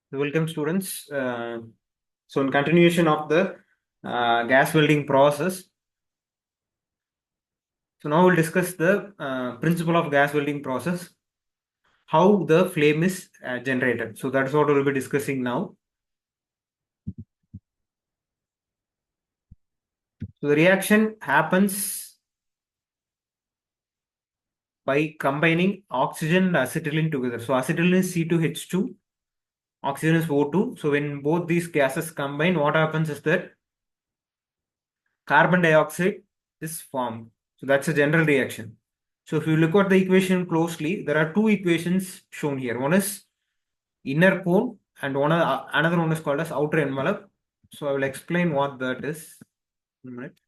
Welcome students. So in continuation of the gas welding process, so now we'll discuss the principle of gas welding process, how the flame is generated. So that's what we'll be discussing now. So the reaction happens by combining oxygen and acetylene together. So acetylene is C2H2, oxygen is O2. So when both these gases combine, what happens is that carbon dioxide is formed. So that's a general reaction. So if you look at the equation closely, there are two equations shown here. One is inner cone and another one is called as outer envelope. So I will explain what that is in a minute.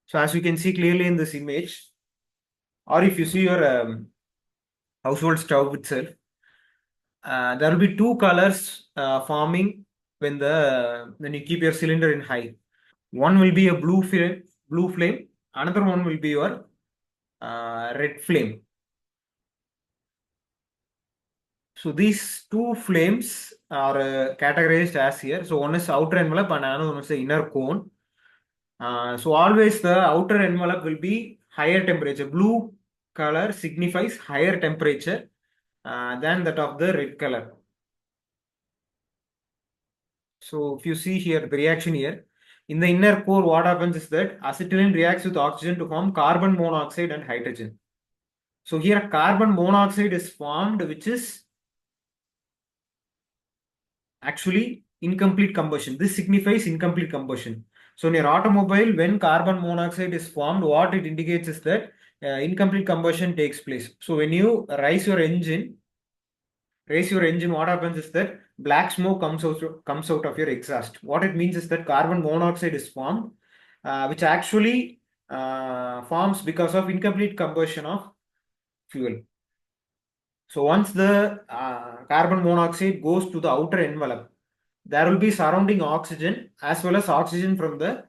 So as you can see clearly in this image, or if you see your household stove itself, there will be two colors forming when you keep your cylinder in high. One will be a blue flame. Another one will be your red flame. So these two flames are categorized as here. So one is outer envelope and another one is the inner cone. So always the outer envelope will be higher temperature. Blue color signifies higher temperature than that of the red color. So if you see here the reaction here, in the inner core what happens is that acetylene reacts with oxygen to form carbon monoxide and hydrogen. So here carbon monoxide is formed, which is actually incomplete combustion. This signifies incomplete combustion. So in your automobile, when carbon monoxide is formed, what it indicates is that incomplete combustion takes place. So when you raise your engine, what happens is that black smoke comes out of your exhaust. What it means is that carbon monoxide is formed, which actually forms because of incomplete combustion of fuel. So once the carbon monoxide goes to the outer envelope, there will be surrounding oxygen as well as oxygen from the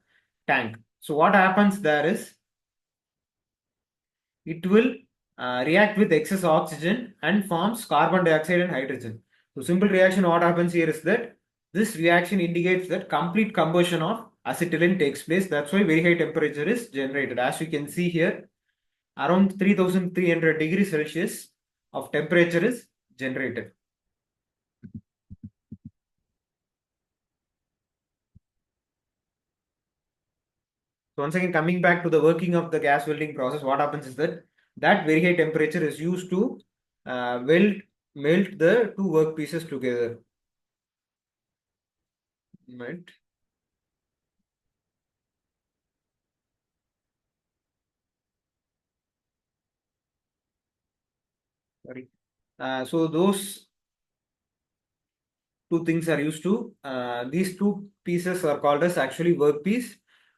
tank. So what happens there is it will react with excess oxygen and forms carbon dioxide and hydrogen. So simple reaction, what happens here is that this reaction indicates that complete combustion of acetylene takes place. That's why very high temperature is generated. As you can see here, around 3300 degrees Celsius of temperature is generated. So once again, coming back to the working of the gas welding process, what happens is that very high temperature is used to melt the two workpieces together. Right. Sorry. So those two things are used to. These two pieces are called as actually workpiece.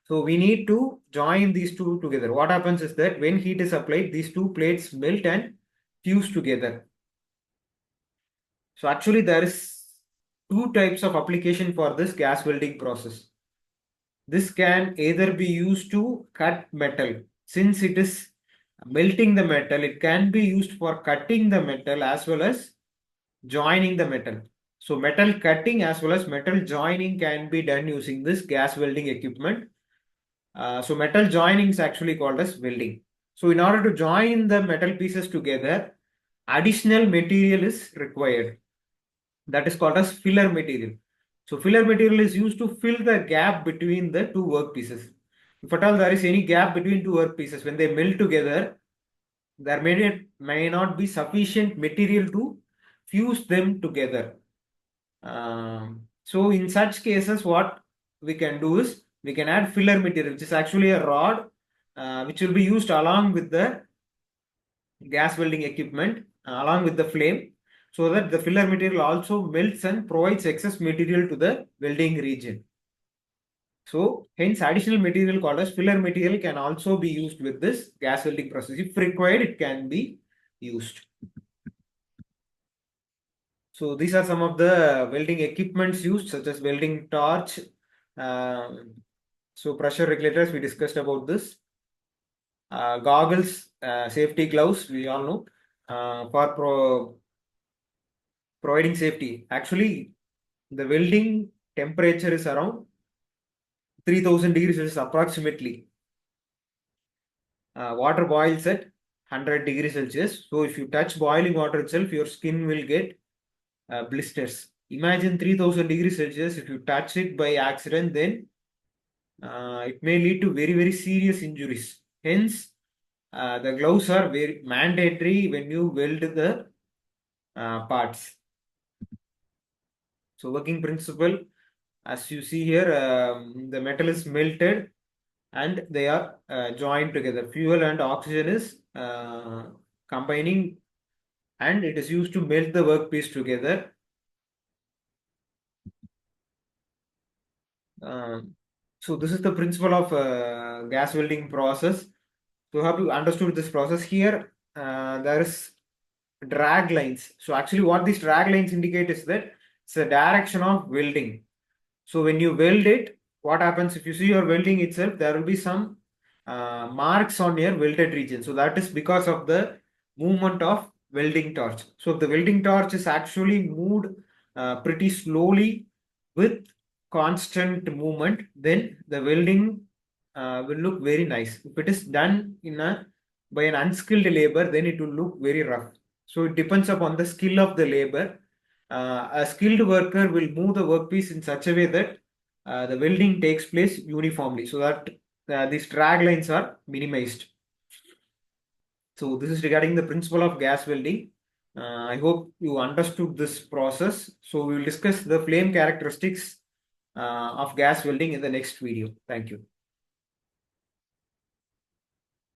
So we need to join these two together. What happens is that when heat is applied, these two plates melt and fuse together. So actually there is two types of application for this gas welding process. This can either be used to cut metal. Since it is melting the metal, it can be used for cutting the metal as well as joining the metal. So metal cutting as well as metal joining can be done using this gas welding equipment. So metal joining is actually called as welding. So in order to join the metal pieces together, additional material is required. That is called as filler material. So filler material is used to fill the gap between the two workpieces. If at all there is any gap between two workpieces, when they melt together, there may not be sufficient material to fuse them together. So in such cases, what we can do is we can add filler material, which is actually a rod, which will be used along with the gas welding equipment, along with the flame, so that the filler material also melts and provides excess material to the welding region. So hence additional material called as filler material can also be used with this gas welding process. If required, it can be used. So these are some of the welding equipments used, such as welding torch. So pressure regulators, we discussed about this. Goggles, safety gloves, we all know. For providing safety. Actually, the welding temperature is around 3000 degrees Celsius approximately. Water boils at 100 degrees Celsius. So if you touch boiling water itself, your skin will get blisters. Imagine 3000 degrees Celsius. If you touch it by accident, then it may lead to very, very serious injuries. Hence, the gloves are very mandatory when you weld the parts. So working principle, as you see here, the metal is melted and they are joined together. Fuel and oxygen is combining and it is used to melt the workpiece together. So this is the principle of gas welding process. So have you understood this process here? There is drag lines. So actually what these drag lines indicate is that it's the direction of welding. So when you weld it, what happens if you see your welding itself, there will be some marks on your welded region. So that is because of the movement of welding torch. So if the welding torch is actually moved pretty slowly with constant movement, then the welding will look very nice. If it is done by an unskilled labor, then it will look very rough. So it depends upon the skill of the labor. A skilled worker will move the workpiece in such a way that the welding takes place uniformly, so that these drag lines are minimized. So this is regarding the principle of gas welding. I hope you understood this process. So we will discuss the flame characteristics of gas welding in the next video. Thank you.